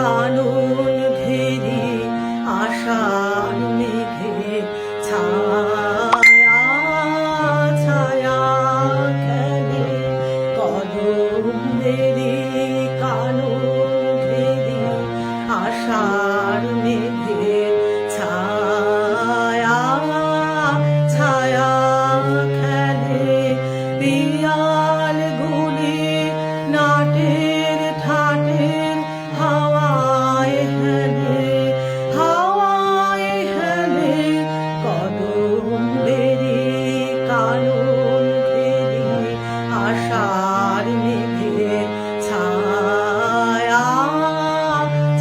কানন ঘেরি আশার মেঘে ছায়া ছায়া খেলে কদমেরি কানন ঘেরি আশার মেঘে ছায়া ছায়া খেলে পিয়াল গুলি নাটের ঠাটের হাওয়ায় হেলে কদমেরি কানন ঘেরি আশার মেঘে ছায়া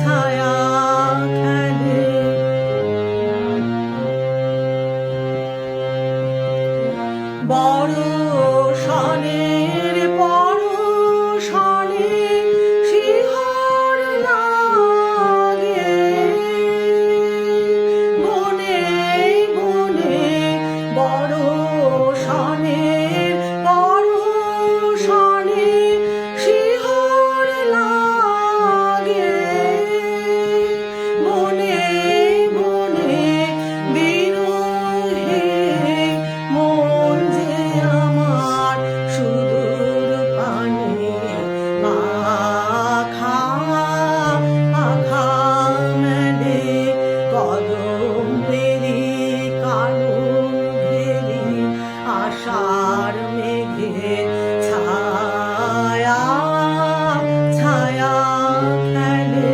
ছায়া খেলে বড় সনের পরশনে শিহর লাগে বনে বনে বড় সনের পরশনে শিহর লাগে বনে বনে বিরহে মন যে আমার সুদূর পানে আখা মেলে কদমেরি কানন ঘেরি আশার মেঘে ছায়া ছায়া খেলে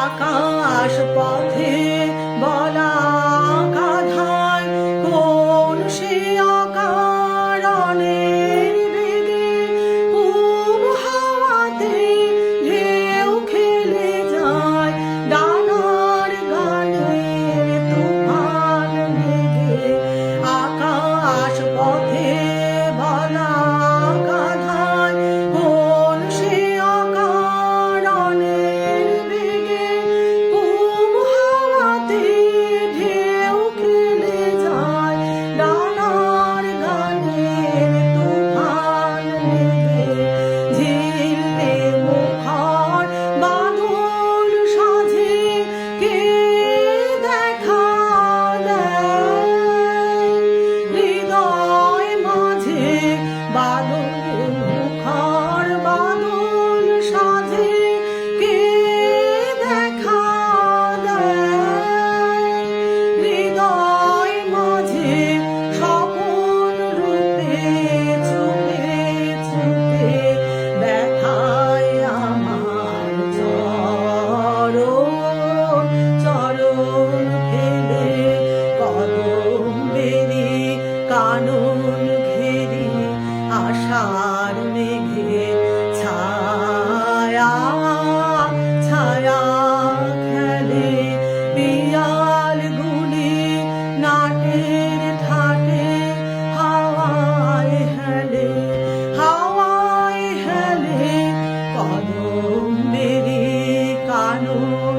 আকাশ পথে বলা গাধায় কোন সে অকারণের বেগে পূব হাওয়াতে ঢেউ খেলে যায় ডানার গানের তুফান লেগে আকাশ পথে বলা গাধায় কোন সে অকারণের বেগে পূব হাওয়াতে ঢেউ খেলে যায় ডানার গানের তুফান লেগে ঝিল্লে মুখর বাদল সাজে কে দেখা দেয় হৃদয় মাঝে বাদল মুখর বাদল সাজে কে দেখা দেয় হৃদয় মাঝে স্বপন রূপে চুপে চুপে দেখায় আমার চরণ চরণ ফেলে কদমেরি কানন ঘেরি আশার মেঘে ছায়া ছায়া খেলে পিয়াল গুলি নাটের ঠাটে হাওয়ায় হেলে কদমেরি কানন